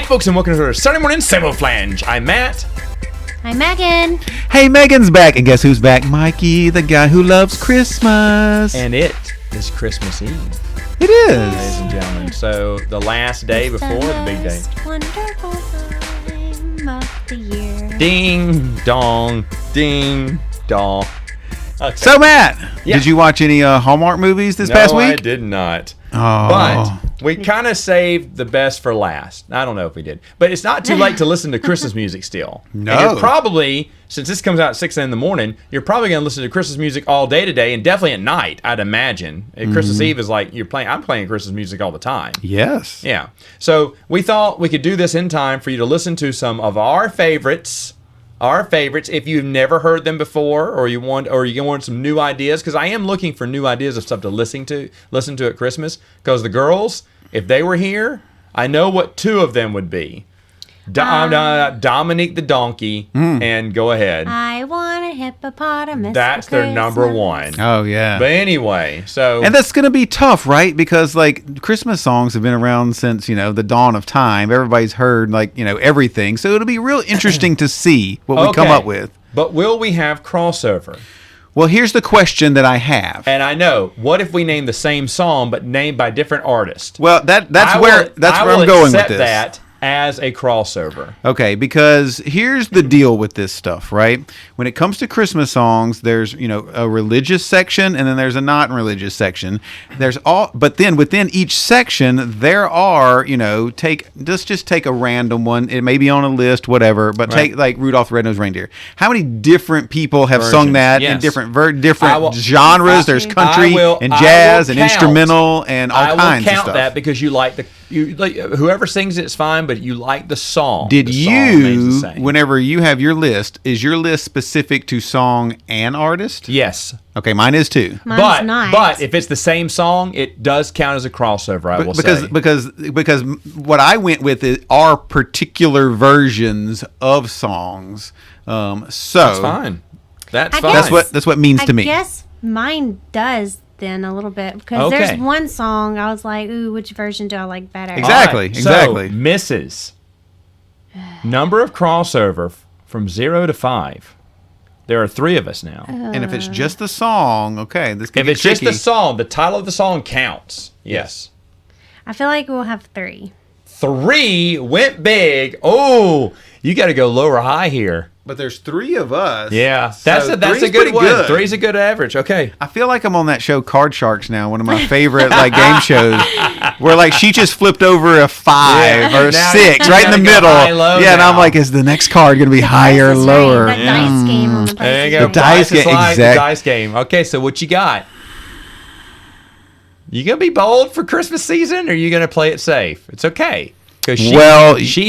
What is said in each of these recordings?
folks, and welcome to our Sunday morning Samoflange. I'm Matt. Hi, Megan. Hey, Megan's back. And guess who's back? Mikey, the guy who loves Christmas. And it is Christmas Eve. It is. Ladies and gentlemen. So, the last day before the big day. Wonderful time of the year. Ding, dong, ding, dong. Okay. So, Matt, Yeah. did you watch any Hallmark movies this past week? No, I did not. Oh. But we kind of saved the best for last. I don't know if we did. But it's not too late to listen to Christmas music still. No. And you're probably, since this comes out at 6 in the morning, you're probably going to listen to Christmas music all day today and definitely at night, I'd imagine. And Christmas Eve is like I'm playing Christmas music all the time. Yes. Yeah. So we thought we could do this in time for you to listen to some of our favorites. If you've never heard them before, or you want some new ideas, because I am looking for new ideas of stuff to listen to at Christmas. Because the girls, if they were here, I know what two of them would be. Dominique the donkey, and go ahead. I want a hippopotamus. That's for their number Christmas. one. Oh, yeah. But anyway, so And that's going to be tough, right? Because, like, Christmas songs have been around since, the dawn of time. Everybody's heard, everything. So it'll be real interesting to see what we come up with. But will we have crossover? Well, here's the question that I have. And I know. What if we name the same song but named by different artists? Well, that's where I'm going with accept this. That as a crossover. Okay, because here's the deal with this stuff, right? When it comes to Christmas songs, there's, a religious section and then there's a non-religious section. But then within each section, there are, just take a random one. It may be on a list, whatever, but take like Rudolph the Red-Nosed Reindeer. How many different people have sung that in different genres? There's country and jazz and instrumental and all kinds of stuff. I will count that because you like whoever sings it's fine, but you like the song. Did the song remains the you, same. whenever you have your list, is your list specific to song and artist? Yes. Okay, mine is too. Mine's not. But if it's the same song, it does count as a crossover, I will say. Because what I went with are particular versions of songs. That's fine. That's fine. That's what it means to me. I guess mine does then a little bit because there's one song I was like, ooh, which version do I like better? Exactly. So, Mrs. Number of crossover from 0 to 5. There are 3 of us now. And if it's just the song, okay, this can If be it's tricky. just the song, the title of the song counts. Yes. I feel like we'll have 3. 3 went big. Oh, you got to go low or high here. But there's 3 of us. Yeah, So that's a three's good pretty one. good. 3's a good average. Okay. I feel like I'm on that show Card Sharks now, one of my favorite game shows, where she just flipped over a 5 or a Now 6 you right in the gotta go middle. high, low And I'm now. like, is the next card going to be higher or Price is lower? Right. That dice game on the Price There you is go. Right. The dice Price is game, Right, the exact- dice game. Okay, so what you got? You gonna be bold for Christmas season, or you gonna play it safe? It's okay. She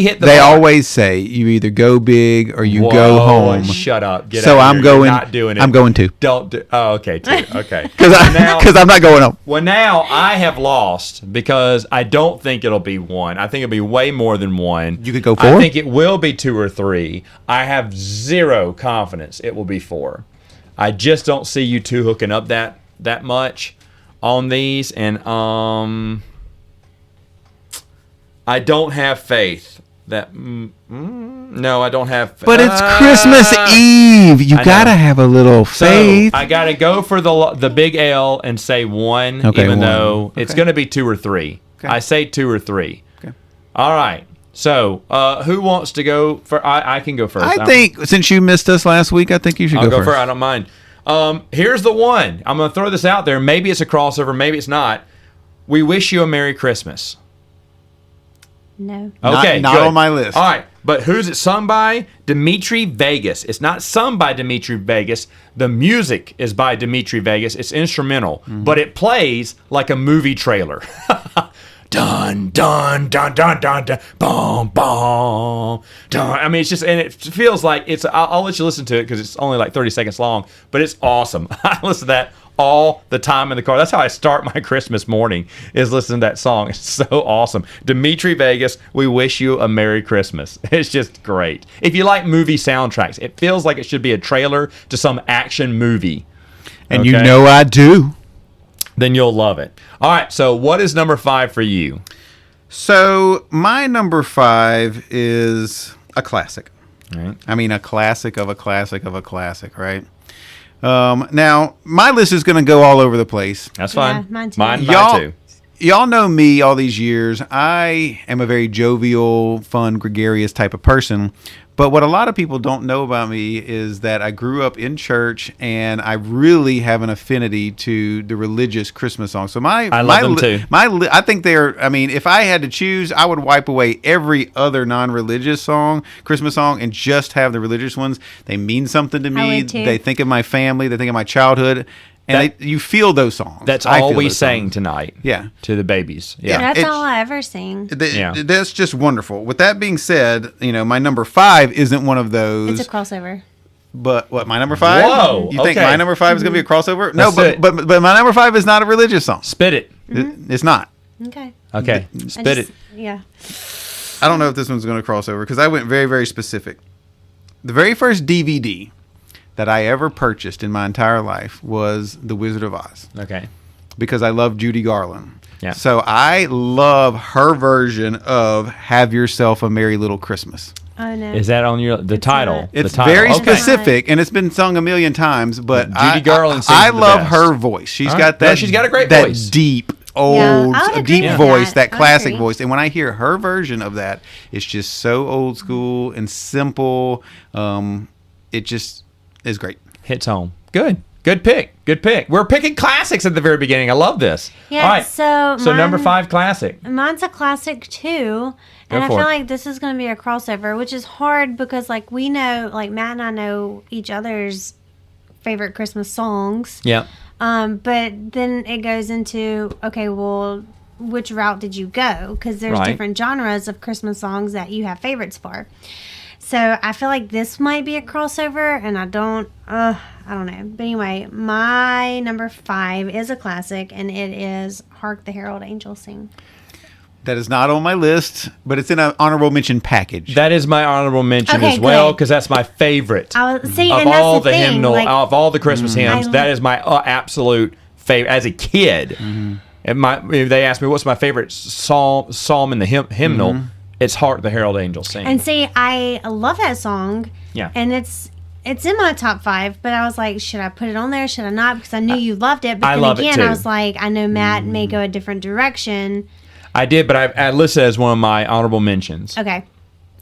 hit the They mark. always say you either go big or you go home. Shut up. Get So out of I'm here. You're going. not doing it. I'm going to. Don't do. Oh, okay. Two. Okay. Because I'm not going home. Well, now I have lost because I don't think it'll be 1. I think it'll be way more than 1. You could go 4? I think it will be 2 or 3. I have 0 confidence it will be 4. I just don't see you two hooking up that much on these, and I don't have faith that. No, I don't have. But it's Christmas Eve. You gotta have a little faith. So I gotta go for the big L and say 1, Okay, even 1. though it's gonna be 2 or 3. Okay. I say 2 or 3. Okay. All right. So who wants to go for? I can go first. I think since you missed us last week, I think you should I'll go go first. first. I don't mind. Here's the one. I'm gonna throw this out there. Maybe it's a crossover. Maybe it's not. We wish you a Merry Christmas. No. Okay, Not good. on my list. All right, but who's it sung by? Dimitri Vegas. It's not sung by Dimitri Vegas. The music is by Dimitri Vegas. It's instrumental, but it plays like a movie trailer. Dun dun dun dun dun dun, boom boom. Dun. I mean, it's just, and it feels like it's. I'll let you listen to it because it's only like 30 seconds long, but it's awesome. I listen to that all the time in the car. That's how I start my Christmas morning, is listening to that song. It's so awesome. Dimitri Vegas, we wish you a Merry Christmas. It's just great. If you like movie soundtracks, it feels like it should be a trailer to some action movie. And you know I do. Then you'll love it. All right, so what is number 5 for you? So my number 5 is a classic. Right. I mean, a classic of a classic of a classic, right? Now, my list is going to go all over the place. That's fine. Yeah, mine too. Mine Y'all, too. y'all know me all these years. I am a very jovial, fun, gregarious type of person. But what a lot of people don't know about me is that I grew up in church, and I really have an affinity to the religious Christmas songs. So I love them too. I think they're. I mean, if I had to choose, I would wipe away every other non-religious song, Christmas song, and just have the religious ones. They mean something to I me. would too. They think of my family. They think of my childhood, and you feel those songs. That's I all feel we those sang songs. tonight. Yeah. To the babies. Yeah. That's It's- all I ever sing. Yeah. That's just wonderful. With that being said, my number 5 isn't one of those. It's a crossover. But what, my number 5? Whoa, You think okay. my number 5 is going to be a crossover? No, Let's do it. but my number 5 is not a religious song. Spit it. It's not. Okay. Okay. I Spit just- it. Yeah. I don't know if this one's going to cross over because I went very, very specific. The very first DVD that I ever purchased in my entire life was The Wizard of Oz Okay. because I love Judy Garland. Yeah. So I love her version of Have Yourself a Merry Little Christmas. Oh no. Is that on the title? not. It's the title. very Okay. specific, and it's been sung a million times. But Judy Garland sings I the love best. her voice. She's All got right. that. No, she's got a great that voice. Deep, Yeah, old, I would agree deep with voice. that. That I classic agree. voice. And when I hear her version of that, it's just so old school and simple. It just is great. Hits home. Good. Good pick. Good pick. We're picking classics at the very beginning. I love this. Yeah, All right. so number mine- 5 classic. Mine's a classic too. And I for feel it. like this is going to be a crossover, which is hard because, like, we know, like, Matt and I know each other's favorite Christmas songs. Yeah. But then it goes into, okay, well, which route did you go? Because there's Right. different genres of Christmas songs that you have favorites for. So I feel like this might be a crossover, and I don't know. But anyway, my number 5 is a classic, and it is "Hark the Herald Angels Sing." That is not on my list, but it's in an honorable mention package. That is my honorable mention Okay, as well good. because that's my favorite. I was see, Of and that's all the the thing. hymnal, like, of all the Christmas hymns, I- that is my absolute favorite. As a kid, and if they asked me what's my favorite psalm in the hymnal, it's "Hark the Herald Angels Sing." And see, I love that song. Yeah. And it's in my top 5, but I was like, should I put it on there? Should I not? Because I knew you loved it. But I then love it again, too. I was like, I know Matt may go a different direction. I did, but I listed it as one of my honorable mentions. Okay.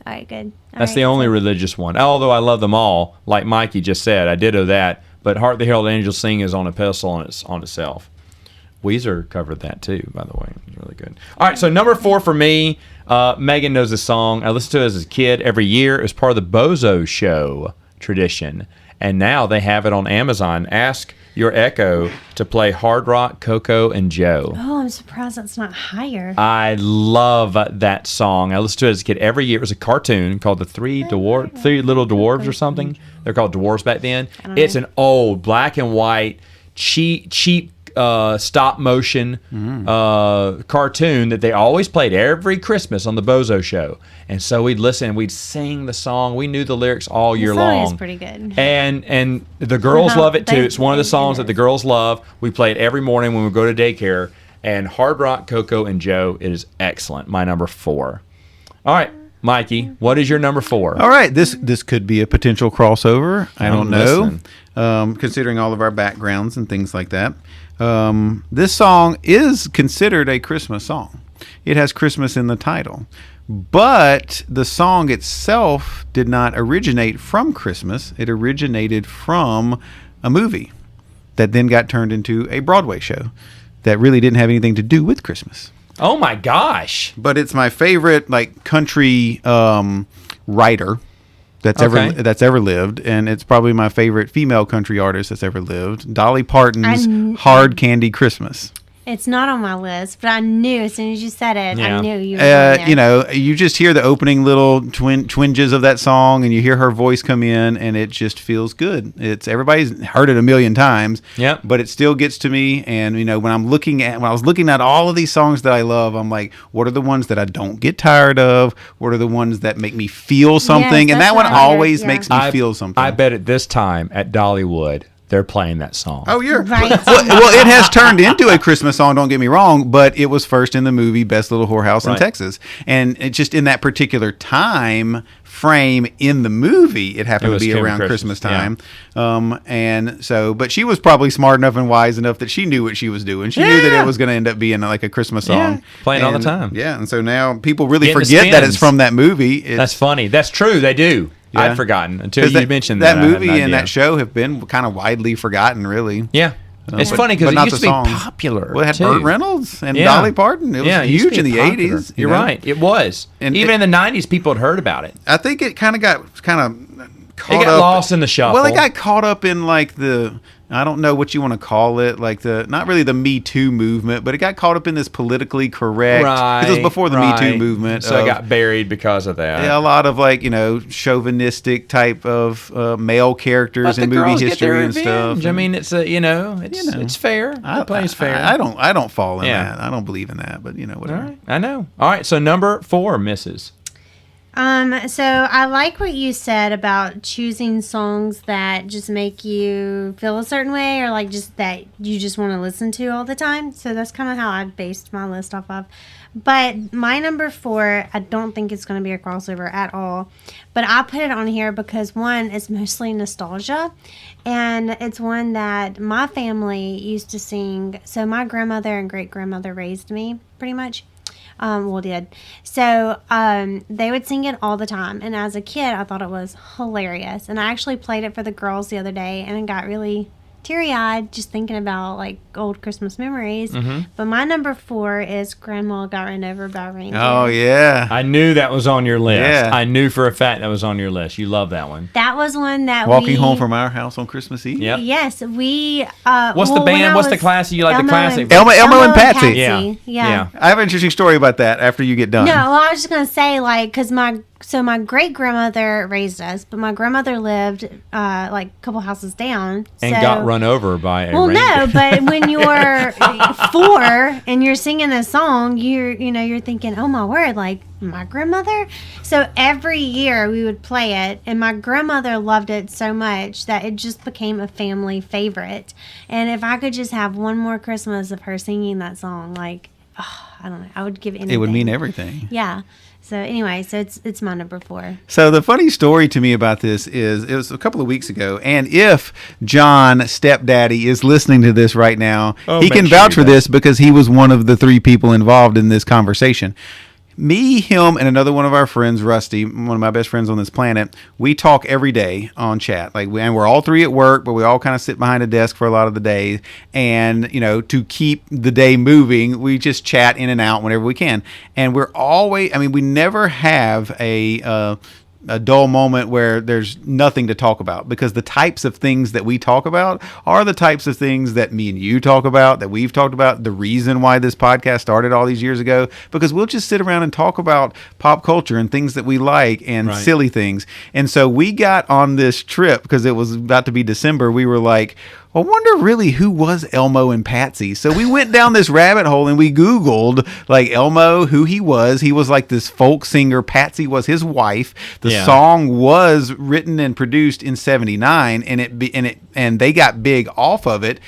All right, good. That's the only religious one. Although I love them all, like Mikey just said, I ditto that. But "Hark the Herald Angels Sing" is on a pedestal on itself. Weezer covered that too, by the way. It was really good. All right, so number 4 for me. Megan knows this song. I listened to it as a kid every year. It was part of the Bozo Show tradition, and now they have it on Amazon. Ask your Echo to play Hard Rock, Coco, and Joe. Oh, I'm surprised that's not higher. I love that song. I listened to it as a kid every year. It was a cartoon called the Three Little Dwarves or something. They're called dwarves back then. It's an old black and white, cheap stop motion cartoon that they always played every Christmas on the Bozo Show. And so we'd listen, we'd sing the song. We knew the lyrics all year the song long. is pretty good. And the girls Uh-huh. love it too. They- It's one of the they- songs it that the is. girls love. We play it every morning when we go to daycare. And Hard Rock, Coco, and Joe, it is excellent. My number 4. All right, Mikey, what is your number 4? All right, this could be a potential crossover. I don't I'm know, listening. considering all of our backgrounds and things like that. This song is considered a Christmas song. It has Christmas in the title, but the song itself did not originate from Christmas. It originated from a movie that then got turned into a Broadway show that really didn't have anything to do with Christmas. Oh my gosh. But it's my favorite country writer that's Okay. ever lived, and it's probably my favorite female country artist that's ever lived. Dolly Parton's I "Hard Candy Christmas." It's not on my list, but I knew as soon as you said it, Yeah. I knew you were going there. You just hear the opening little twinges of that song, and you hear her voice come in, and it just feels good. It's everybody's heard it a million times, Yep. but it still gets to me. And when I was looking at all of these songs that I love, I'm like, what are the ones that I don't get tired of? What are the ones that make me feel something? And that's that one what I heard, always yeah. makes me feel something. I bet at this time at Dollywood, they're playing that song. Oh, you're Right. well. It has turned into a Christmas song. Don't get me wrong, but it was first in the movie Best Little Whorehouse in Right. Texas, and it just in that particular time frame in the movie, it happened to was be Kim around Christmas, Christmas time. And so, but she was probably smart enough and wise enough that she knew what she was doing. She knew that Yeah. it was going to end up being like a Christmas song, Yeah, playing all the And, time. Yeah, and so now people really Getting the forget that it's spins. from that movie. It's, That's funny. That's true. They do. Yeah. I'd forgotten until 'cause you mentioned that. that I had movie an and idea. that show have been kind of widely forgotten, really. Yeah. It's But- funny but because it not used to the be song. popular. Well, it had too. Burt Reynolds and Yeah. Dolly Parton. It was Yeah, it used to huge in be the popular. 80s. you You're know? right. It was. And Even it- in the 90s, people had heard about it. I think it kind of got caught It got up. lost in the shuffle. Well, it got caught up in like I don't know what you want to call it, like not really the Me Too movement, but it got caught up in this politically correct. Right. It was before the Me Too movement. So it got buried because of that. Yeah, a lot of like chauvinistic type of male characters But in the movie girls get their history and stuff. revenge. I mean, it's it's fair. It plays fair. I don't fall in Yeah. that. I don't believe in that, but whatever. All right. I know. All right. So number 4, Mrs. So I like what you said about choosing songs that just make you feel a certain way, or like just that you just want to listen to all the time. So that's kind of how I based my list off of. But my number 4, I don't think it's going to be a crossover at all. But I put it on here because, one, it's mostly nostalgia. And it's one that my family used to sing. So my grandmother and great-grandmother raised me, pretty much. Did. So they would sing it all the time. And as a kid, I thought it was hilarious. And I actually played it for the girls the other day, and it got really teary-eyed just thinking about like old Christmas memories. But my number 4 is Grandma Got Run Over by a Reindeer. Oh yeah. I knew that was on your list. Yeah. I knew for a fact that was on your list. You love that one. That was one that Walking home from our house on Christmas Eve. Yep. Yes, we. What's the band? What's the classic? You like the classic? Elmo and Patsy. Yeah. Yeah. I have an interesting story about that after you get done. No, well, I was just gonna say like because my great grandmother raised us, but my grandmother lived like a couple houses down And so, got run over by a Well, reindeer. no, but when you're 4 and you're singing this song, you're thinking, oh my word, like my grandmother. So every year we would play it, and my grandmother loved it so much that it just became a family favorite. And if I could just have one more Christmas of her singing that song, like I don't know, I would give anything. It would mean everything. Yeah. So anyway, so it's my number 4. So the funny story to me about this is it was a couple of weeks ago, and if John Stepdaddy is listening to this right now, Oh, he make can sure vouch he for does. this because he was one of the 3 people involved in this conversation. Me, him, and another one of our friends, Rusty, one of my best friends on this planet, we talk every day on chat. And we're all 3 at work, but we all kind of sit behind a desk for a lot of the day. And, to keep the day moving, we just chat in and out whenever we can. And we're always, we never have a dull moment where there's nothing to talk about, because the types of things that we talk about are the types of things that me and you talk about, that we've talked about. The reason why this podcast started all these years ago, because we'll just sit around and talk about pop culture and things that we like and Right. silly things. And so we got on this trip because it was about to be December. We were like, I wonder really who was Elmo and Patsy. So we went down this rabbit hole and we Googled like Elmo, who he was. He was like this folk singer. Patsy was his wife. The Yeah. song was written and produced in '79, and they got big off of it.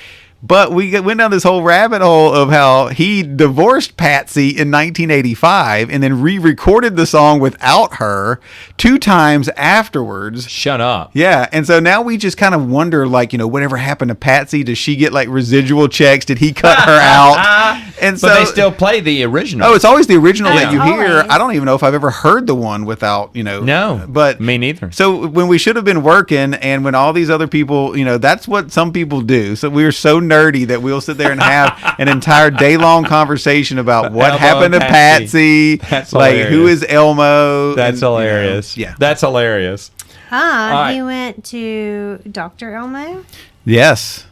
But we went down this whole rabbit hole of how he divorced Patsy in 1985 and then re-recorded the song without her 2 times afterwards. Shut up. Yeah, and so now we just kind of wonder, like, whatever happened to Patsy? Does she get like residual checks? Did he cut her out? And But they still play the original. Oh, it's always the original that you hear. Always. I don't even know if I've ever heard the one without, No, But me neither. So when we should have been working, and when all these other people, that's what some people do. So we are so nerdy that we'll sit there and have an entire day-long conversation about what Elmo happened to and Patsy. Patsy. That's like, hilarious. who is Elmo? That's And, hilarious. yeah. That's hilarious. right. He went to Dr. Elmo. Yes.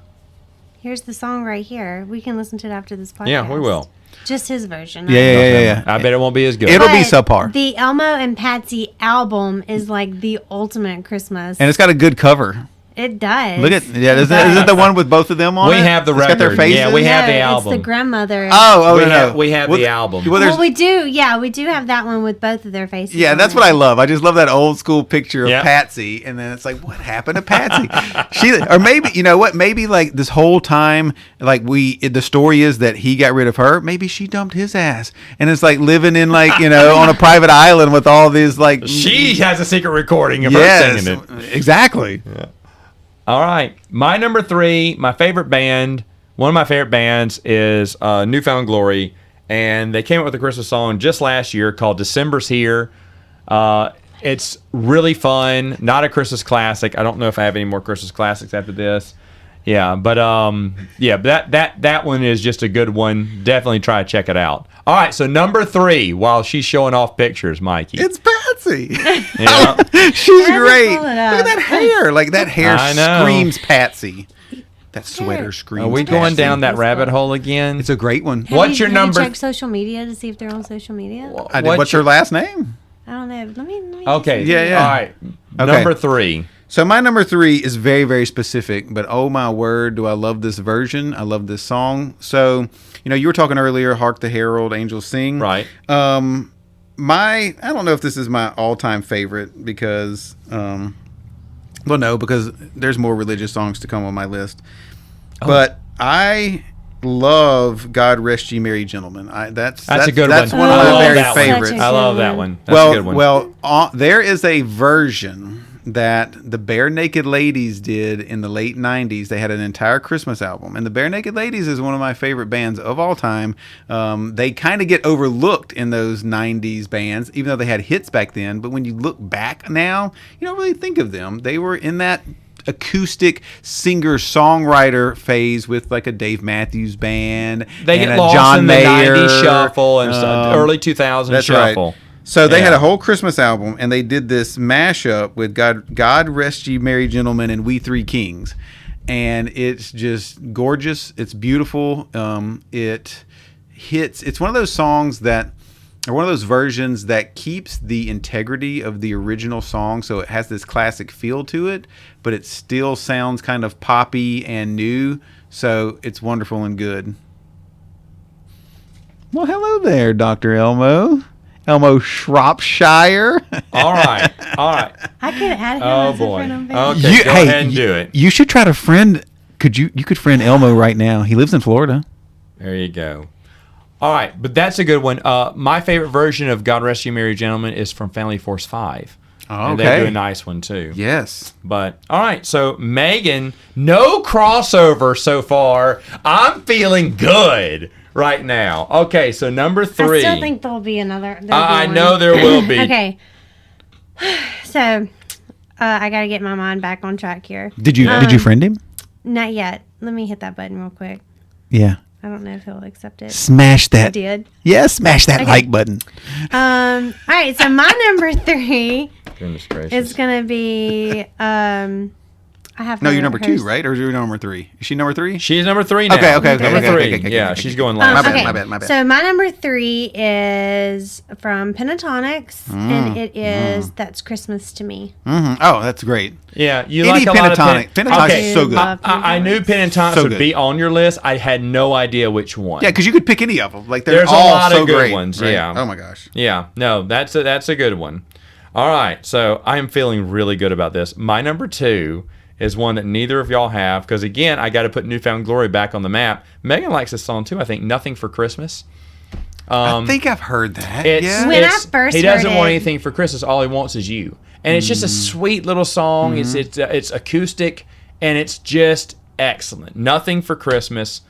Here's the song right here. We can listen to it after this podcast. Yeah, we will. Just his version. Yeah. I bet it won't be as good. It'll be But subpar. The Elmo and Patsy album is like the ultimate Christmas. And it's got a good cover. It does. Look at is it the one with both of them on We it? have the It's got their record. faces? Yeah, we have the It's album. the grandmother. We have the album. Well, there's- Well, we do. Yeah, we do have that one with both of their faces. yeah, on that's it. what I love. I just love that old school picture of Yeah. Patsy, and then it's like, what happened to Patsy? Or maybe you know what? Maybe like this whole time, like the story is that he got rid of her. Maybe she dumped his ass, and it's like living in like on a private island with all these like. She has a secret recording of her Yes, singing it. exactly. All right. My number 3, my favorite band, one of my favorite bands is Newfound Glory. And they came up with a Christmas song just last year called December's Here. It's really fun. Not a Christmas classic. I don't know if I have any more Christmas classics after this. Yeah, but that one is just a good one. Definitely try to check it out. All right, so number 3, while she's showing off pictures, Mikey. It's Patsy. Yeah. She's Have to great. pull Look it at up. that hair. Like that hair I know. screams Patsy. That sweater screams. Are we going Patsy. down that rabbit hole again? It's a great one. What's your number? Have you checked social media to see if they're on social media? I did. What's your last name? I don't know. Let me Okay. Yeah. All right. Okay. Number 3. So my number 3 is very, very specific, but oh my word, do I love this version. I love this song. So, you were talking earlier, Hark the Herald, Angels Sing. Right. I don't know if this is my all-time favorite because, because there's more religious songs to come on my list. Oh. But I love God Rest Ye Merry Gentlemen. That's a good That's one. one of I my love very that one. favorites. Such a I love good that one. one. That's a good one. There is a version that the Bare Naked Ladies did in the late 90s. They had an entire Christmas album. And the Bare Naked Ladies is one of my favorite bands of all time. They kind of get overlooked in those 90s bands, even though they had hits back then. But when you look back now, you don't really think of them. They were in that acoustic singer-songwriter phase with like a Dave Matthews Band. They and get a lost John in the Mayer 90s shuffle and early 2000s That's shuffle. right. So they had Yeah. a whole Christmas album, and they did this mashup with God Rest Ye Merry Gentlemen and We Three Kings, and it's just gorgeous. It's beautiful. It hits. It's one of those songs that, or one of those versions that keeps the integrity of the original song, so it has this classic feel to it, but it still sounds kind of poppy and new. So it's wonderful and good. Well, hello there, Dr. Elmo Shropshire. All right. I could add him Oh, as a boy. friend on Facebook. Okay, go ahead and do it. You should try to friend. You could friend Elmo right now. He lives in Florida. There you go. All right, but that's a good one. My favorite version of God Rest You Merry Gentlemen is from Family Force 5. Oh, And they okay. do a nice one, too. Yes. But, all right, so Megan, no crossover so far. I'm feeling good right now. Okay, so number 3. I still think there'll be another. I know there will be. Okay. So, I got to get my mind back on track here. Did you friend him? Not yet. Let me hit that button real quick. Yeah. I don't know if he'll accept it. Smash I that. did. Yeah, smash that Okay. like button. All right. So my number 3 Goodness gracious. is gonna be. I have. No, her- you're number 2, hers- right? Or is you number 3? Is she number 3? She's number 3 now. Okay. Number 3. Okay. Yeah, she's going My last. bad, okay. my bad. So my number 3 is from Pentatonics, and it is "That's Christmas to Me." Oh, that's great. Yeah, you Any like a lot of Pentatonic. Pentatonic Okay. is so good. Love I knew Pentatonics So would good. be on your list. I had no idea which one. Yeah, because you could pick any of them. Like they're There's a all lot so of good great. ones, right? yeah. Oh my gosh. Yeah, no, that's a good one. All right, so I am feeling really good about this. My number 2 is one that neither of y'all have, because again, I got to put Newfound Glory back on the map. Megan likes this song too. I think "Nothing for Christmas." I think I've heard that. It's, Yeah. When I it's- first he doesn't heard want it- anything for Christmas. All he wants is you, and it's just a sweet little song. It's acoustic, and it's just excellent. "Nothing for Christmas"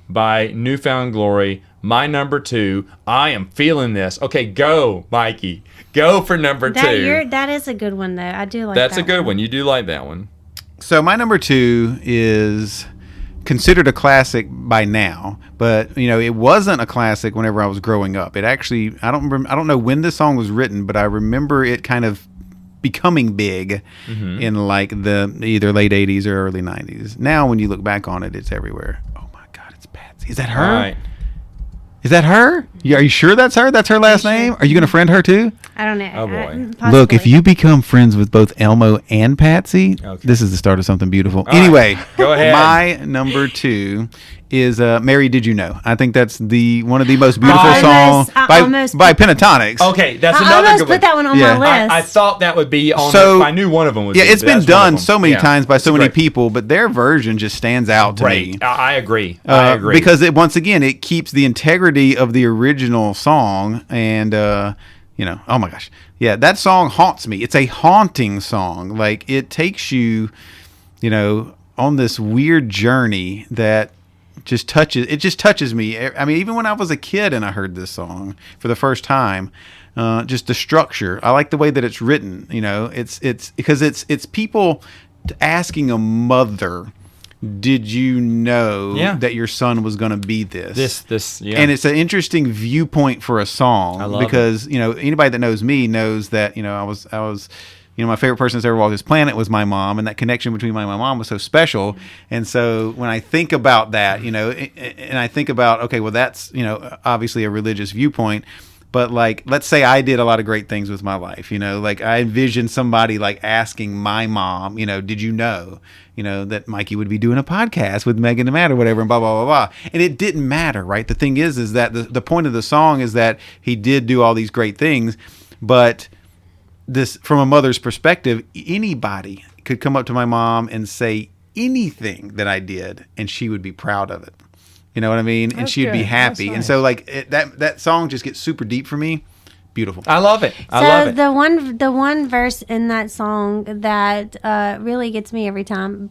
by Newfound Glory. My number 2. I am feeling this. Okay, go, Mikey. Go for number 2. That is a good one though. I do like. That's that a good one. You do like that one. So my number 2 is considered a classic by now, but it wasn't a classic whenever I was growing up. It actually, I don't know when this song was written, but I remember it kind of becoming big in like the either late 80s or early 90s. Now when you look back on it, it's everywhere. Oh my God, it's Patsy. Is that her? All right. Is that her? Are you sure that's her? That's her last sure. name? Are you going to friend her too? I don't know. Oh, boy. Look, if Possibly. you become friends with both Elmo and Patsy, Okay. this is the start of something beautiful. right. Anyway, Go ahead. My number 2 is Mary Did You Know. I think that's one of the most beautiful I songs almost by Pentatonics. Okay, that's I another almost good one. put that one on Yeah. my list. I thought that would be on So- there. I knew one of them was. Yeah, be, it's but been that's one of done them. so many Yeah. times by so many great. people, but their version just stands out to me. Great. I agree. I agree. Because once again, it keeps the integrity of the original song, and oh my gosh, yeah, that song haunts me. It's a haunting song. Like it takes you, on this weird journey that just touches me. I mean, even when I was a kid and I heard this song for the first time, just the structure. I like the way that it's written. It's because it's people asking a mother, did you know that your son was going to be this? Yeah. And it's an interesting viewpoint for a song. I love because anybody that knows me knows that I was my favorite person that's ever walked this planet was my mom, and that connection between my mom was so special. And so when I think about that, and I think about, okay, well that's obviously a religious viewpoint. But like, let's say I did a lot of great things with my life, like I envisioned somebody like asking my mom, did you know, that Mikey would be doing a podcast with Megan and Matt or whatever, and blah, blah, blah, blah. And it didn't matter, right? The thing is that the point of the song is that he did do all these great things, but this, from a mother's perspective, anybody could come up to my mom and say anything that I did, and she would be proud of it. You know what I mean? And That's she'd be good. happy. That's And so like that song just gets super deep for me. Beautiful. I love it. I so love it. the one verse in that song that really gets me every time,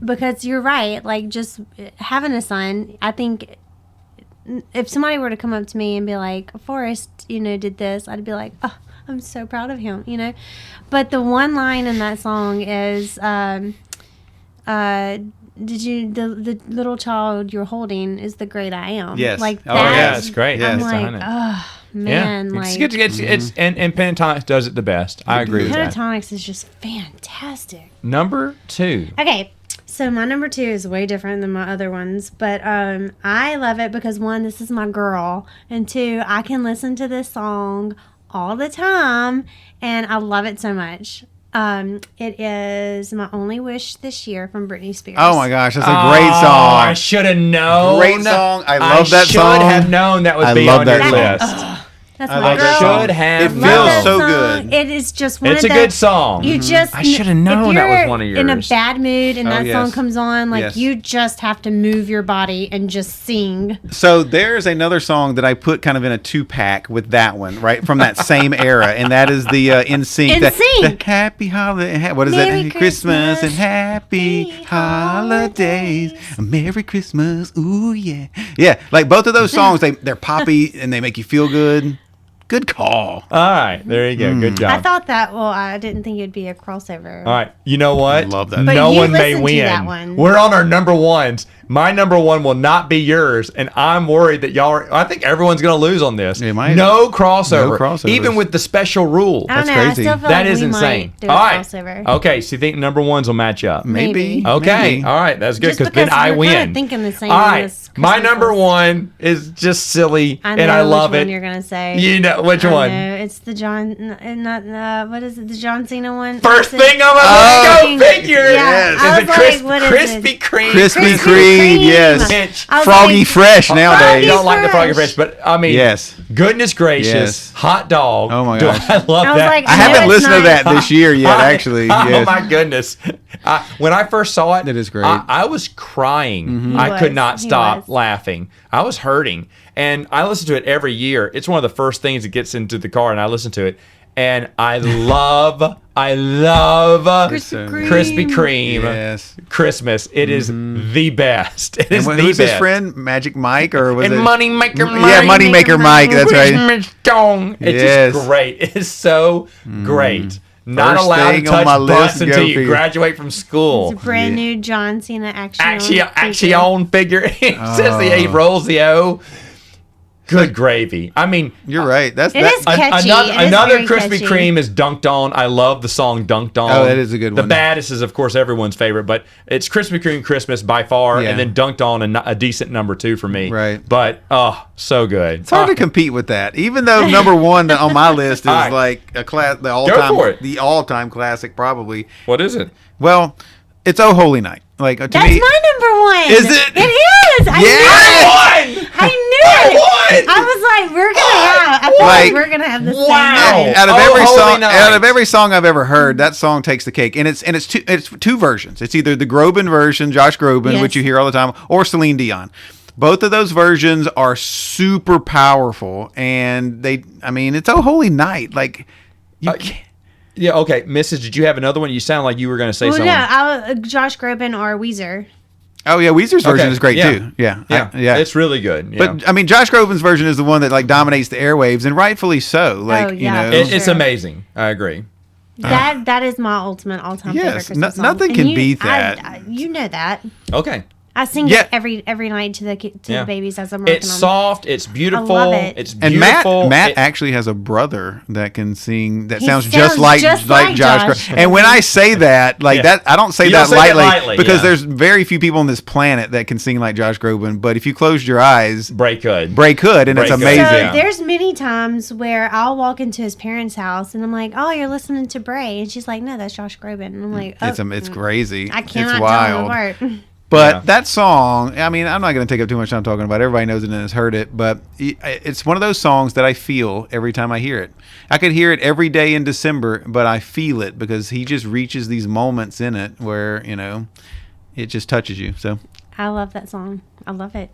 because you're right, like just having a son, I think if somebody were to come up to me and be like, Forrest, did this, I'd be like, oh, I'm so proud of him, But the one line in that song is, did you the little child you're holding is the great I am? Yes. Like Oh, that. yeah, it's great. I'm Yes. like, oh man, yeah. like It's and Pentatonics does it the best. I agree with that. Pentatonics is just fantastic. Number 2. Okay, so my number 2 is way different than my other ones, but I love it because 1, this is my girl, and 2, I can listen to this song all the time, and I love it so much. It is My Only Wish This Year from Britney Spears. Oh my gosh, that's a great song. I should have known. Great song. I love that should song. have known that would I be love on that your song. list. That's I my love girl. that song. Should have It known. feels Love so that good. song. It is just one It's of a the, good song. You just I should have known if that was you're one of in a yours. bad mood and Oh, that yes. song comes on, like Yes. you just have to move your body and just sing. So there's another song that I put kind of in a 2-pack with that one, right, from that same era, and that is the NSYNC. NSYNC. The Happy Holiday. What is Merry that? Christmas and Christmas, Happy Happy Holidays. Holidays. Merry Christmas. Ooh yeah. Yeah, like both of those songs, they're poppy and they make you feel good. Good call. All right, there you go. Good job. I thought that. Well, I didn't think it'd be a crossover. All right, you know what? I love that. But No you one may listened to win. that one. We're on our number ones. My number 1 will not be yours, and I'm worried that y'all are. I think everyone's going to lose on this. It might. No crossover. No crossovers. Even with the special rule. I don't That's know. crazy. I still feel That like is we insane. might do All a right. crossover. Okay, so you think number 1s will match up? Maybe. Okay. Maybe. All right. That's good Just because then because I we're kinda win. thinking the same All on right. this My Christmas number list. 1 is just silly, I know and I love which it. one you're gonna say. You know which I one? know. It's the what is it? The John Cena one. First What's it? thing I'm Oh. gonna go figure. Yeah, I Is was it like, what is Krispy it? Kreme? Krispy Krispy Kreme, Kreme. yes. Bitch. I was Froggy like, Fresh I nowadays. don't like the Froggy Fresh. Fresh, but I mean, Yes. goodness gracious, Yes. hot dog. Oh my Do gosh. I love I was that. like, I No, haven't it's listened to not. that this year yet, actually. Oh Yes. my goodness! When I first saw it, It is great. I was crying. He I could was. not He stop was. laughing. I was hurting, and I listen to it every year. It's one of the first things that gets into the car, and I listen to it. And I love Krispy Kreme. Krispy Kreme Yes. Christmas. It is the best. It is And the who's best. his friend? Magic Mike, or was And it? Moneymaker Mike. Yeah, Moneymaker Mike. That's right. Christmas song. It's Yes. just great. It is so great. Not First allowed to thing on touch my bus list, until go you figure. graduate from school. It's a brand Yeah. new John Cena Action figure. figure. It says he rolls the O. Good gravy. I mean, You're right. That's It that. is catchy. Another It is very Krispy catchy. Kreme is Dunked On. I love the song Dunked On. Oh, that is a good one. The Baddest is, of course, everyone's favorite, but it's Krispy Kreme Christmas by far, Yeah. and then Dunked On a decent number 2 for me. Right. But, so good. It's hard to compete with that, even though number one on my list is All right. like the for all-time, it. the all-time classic, probably. What is it? Well, it's "Oh Holy Night." Like to That's me, my number one. Is it? It is. I Yes! knew it. I knew it. I was like, we're gonna have. I feel like Like, we're gonna have the wow. same night. out of Oh, every Holy song, Night. out of every song I've ever heard, that song takes the cake, and it's two versions. It's either the Groban version, Josh Groban, Yes. which you hear all the time, or Celine Dion. Both of those versions are super powerful, and it's "Oh Holy Night." Like you can't. Yeah, okay. Mrs., did you have another one? You sound like you were going to say Well, something. no, Josh Groban or Weezer. Oh yeah, Weezer's version Okay. is great Yeah. too. Yeah, Yeah. It's really good. Yeah. But I mean, Josh Groban's version is the one that like dominates the airwaves, and rightfully so. Like Oh, yeah. you know, It's Sure. amazing. I agree. That is my ultimate all-time favorite Yes, Christmas song. nothing And can you- beat I- that. you know that. Okay. I sing Yeah. it every night to the Yeah. babies as I'm working It's on. soft. It's beautiful. I love it. It's and beautiful. Matt It- actually has a brother that can sing. That He sounds sounds just like just like like Josh. Josh. And when I say that, like Yeah. that, I don't say You that don't say that lightly, lightly, because yeah. there's very few people on this planet that can sing like Josh Groban. But if you closed your eyes, Bray could. Bray could, and Bray it's could. amazing. So Yeah. there's many times where I'll walk into his parents' house and I'm like, "Oh, you're listening to Bray," and she's like, "No, that's Josh Groban." And I'm like, "Oh, It's crazy. I It's cannot tell them wild. apart." But Yeah. that song, I mean, I'm not going to take up too much time talking about it. Everybody knows it and has heard it, but it's one of those songs that I feel every time I hear it. I could hear it every day in December, but I feel it because he just reaches these moments in it where, it just touches you. So, I love that song. I love it.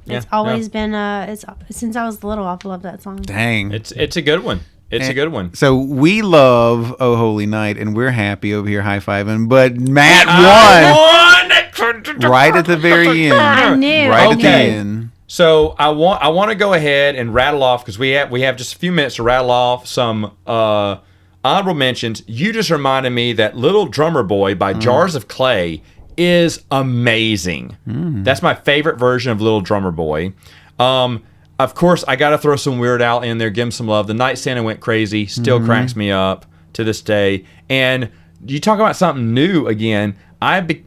It's Yeah, always been it's since I was little. I've loved that song. dang. It's a good one. It's a good one. So we love "Oh Holy Night" and we're happy over here high-fiving, but Matt won right at the very end. I knew. Right I at the Okay. end. So I want to go ahead and rattle off because we have just a few minutes to rattle off some honorable mentions. You just reminded me that "Little Drummer Boy" by Jars of Clay is amazing. That's my favorite version of "Little Drummer Boy." Of course, I got to throw some Weird Al in there. Give him some love. "The Night Santa Went Crazy" still cracks me up to this day. And you talk about something new again.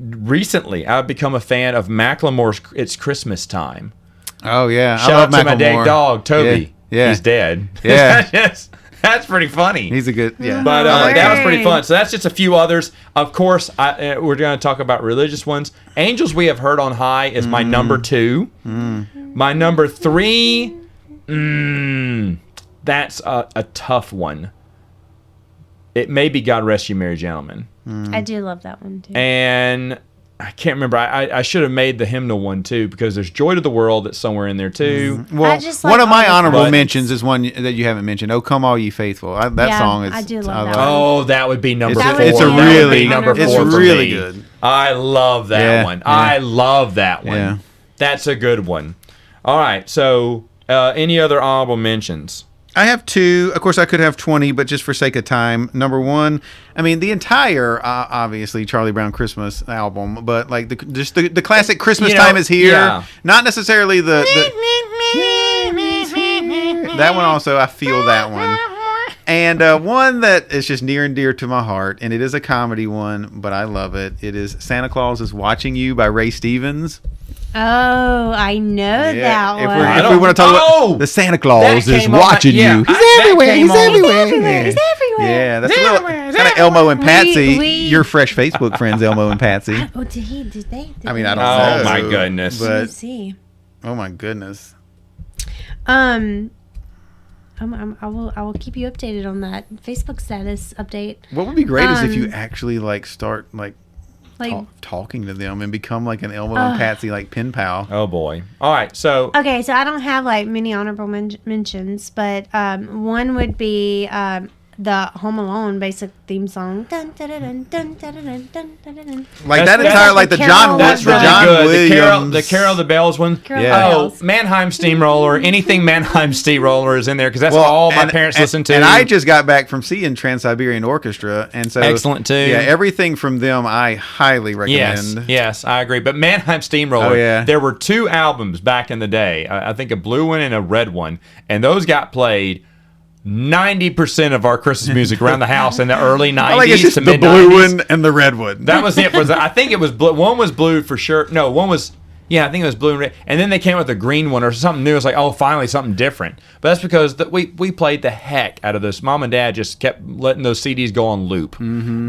Recently I've become a fan of Macklemore's "It's Christmas Time." Oh yeah, Shout I love out to my dang Macklemore. dog, Toby. Yeah. He's dead. Yeah. That's pretty funny. He's a good, yeah. But I like that him. was pretty fun. So that's just a few others. Of course, we're going to talk about religious ones. "Angels We Have Heard on High" is my number 2. My number 3, that's a tough one. It may be "God Rest You Merry Gentlemen." I do love that one too. And I can't remember. I should have made the hymnal one too because there's "Joy to the World" that's somewhere in there too. Well, I just like one of my all the honorable songs. mentions is one that you haven't mentioned. "Oh Come All Ye Faithful." That Yeah, song is. I do love that Oh, that would be number It's, That 4. would it's a be- That would really, be number 4 it's for really me. good. I love that Yeah, one. yeah. I love that one. Yeah. That's a good one. All right. So, any other honorable mentions? I have 2. Of course, I could have 20, but just for sake of time, number 1. I mean, the entire obviously Charlie Brown Christmas album, but like the classic "Christmas Time Is Here." yeah. Not necessarily the that one. Also, I feel that one. And one that is just near and dear to my heart, and it is a comedy one, but I love it. It is "Santa Claus Is Watching You" by Ray Stevens. Oh, I know that If, one. if we want to talk Oh! about the Santa Claus That is came on my- watching yeah, you. He's that everywhere. came He's on- everywhere. He's everywhere. He's everywhere. Yeah, that's He's a little everywhere. He's kind of everywhere. Elmo and Patsy. We- Your fresh Facebook friends, Elmo and Patsy. Oh, did they? I mean, I don't Oh, know. my goodness. Let me But see. oh my goodness. I will keep you updated on that Facebook status update. What would be great is if you actually like start like Like, talking to them and become like an Elmo and Patsy like pen pal. Oh boy. All right. So okay, so I don't have like many honorable mentions, but one would be the Home Alone basic theme song. Dun, dun, dun, dun, dun, dun, dun, dun, dun, dun. Like That's- that entire, like the Carol- John, That's the really John good. Williams. The Carol of the Bells one. Carol Yeah. of the Oh, Bells. Mannheim Steamroller. Anything Mannheim Steamroller is in there because that's all my parents listen to. And I just got back from seeing Trans-Siberian Orchestra, and so Excellent too. Yeah, everything from them I highly recommend. Yes, I agree. But Mannheim Steamroller, Oh, yeah. there were 2 albums back in the day. I think a blue one and a red one, and those got played 90% of our Christmas music around the house in the early 90s I like it's just to the mid blue 90s. one and the red one. That was it. I think it was blue. One was blue for sure. No, one was. Yeah, I think it was blue and red. And then they came with a green one or something new. It's like, oh, finally something different. But that's because we played the heck out of this. Mom and Dad just kept letting those CDs go on loop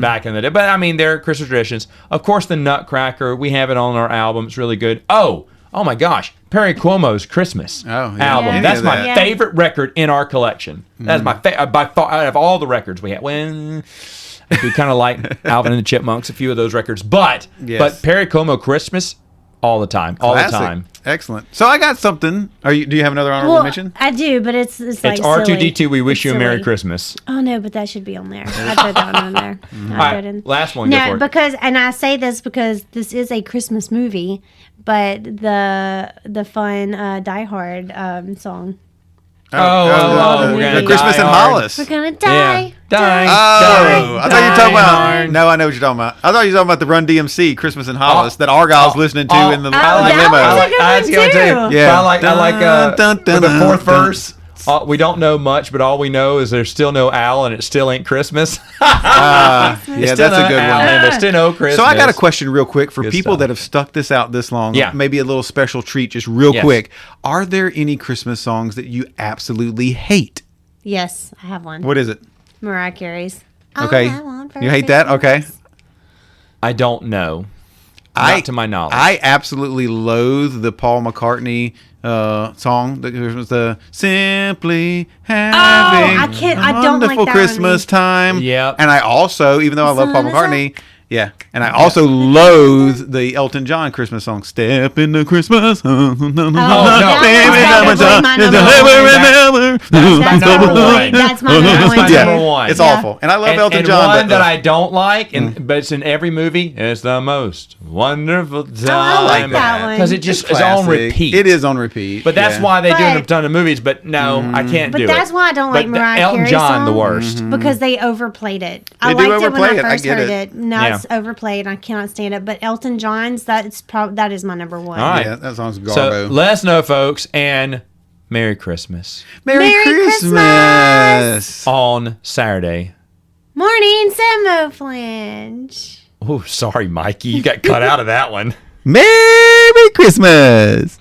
back in the day. But I mean, they're Christmas traditions. Of course, the Nutcracker. We have it on our album. It's really good. Oh my gosh, Perry Cuomo's Christmas yeah. album. Yeah. That's my Yeah. favorite record in our collection. That's my by far out of all the records we have. When we kind of like Alvin and the Chipmunks, a few of those records, but Perry Como Christmas all the time, all Classic. the time. Excellent. So I got something. Do you have another honorable mention? I do, but it's like It's R2D2. silly. We wish It's you a Merry silly. Christmas. Oh no, but that should be on there. I'd throw that one on there. All right, last one. Go for No, it. because and I say this because this is a Christmas movie, but the fun Die Hard song. we're gonna the Christmas die in hard. Hollis. We're gonna die. Die. Oh, I thought you were talking about. hard. No, I know what you're talking about. I thought you were talking about the Run DMC Christmas in Hollis that Argyle's listening to in the that limo. was a good I was one, gonna tell too. you. Yeah. I like Dun, dun, with the dun, fourth dun. verse. We don't know much, but all we know is there's still no owl and it still ain't Christmas. Yeah, Still that's a no good owl one. and there's still no Christmas. So I got a question real quick for Good people stuff. that have stuck this out this long. Yeah. Maybe a little special treat, just real Yes. quick. Are there any Christmas songs that you absolutely hate? Yes, I have one. What is it? Mariah Carey's. Okay. All I Want for You hate that? Okay. Christmas. I don't know. Not to my knowledge. I absolutely loathe the Paul McCartney song that was the Simply Having I can't- a I don't like Wonderful that Christmas one. Time. Yep. And I also, even though I love Paul Sun is McCartney, yeah, and I also loathe the Elton John Christmas song, Step into Christmas. Oh, no, no. That's my number one. That's number one. That's my number one. Yeah. number one. It's Yeah. awful. And I love and, Elton and John. one but, that I don't like, but it's in every movie. It's the most wonderful time. I like that one. because it just it's is on classic. repeat. It is on repeat. But that's yeah. why they do it in a But- ton of movies. But no, I can't But do it. that's why I don't like But Mariah Elton Carey's John, the song. worst. Because they overplayed it. I They do liked it when overplay I it. I first get heard it. it. Now Yeah. it's overplayed. I cannot stand it. But Elton John's, that is my number one. All right. Yeah, that song's So garbo. let us know, folks, and Merry Christmas Merry Merry Christmas. on Saturday. Morning, Samoflange. Oh, sorry, Mikey, you got cut out of that one. Merry Christmas.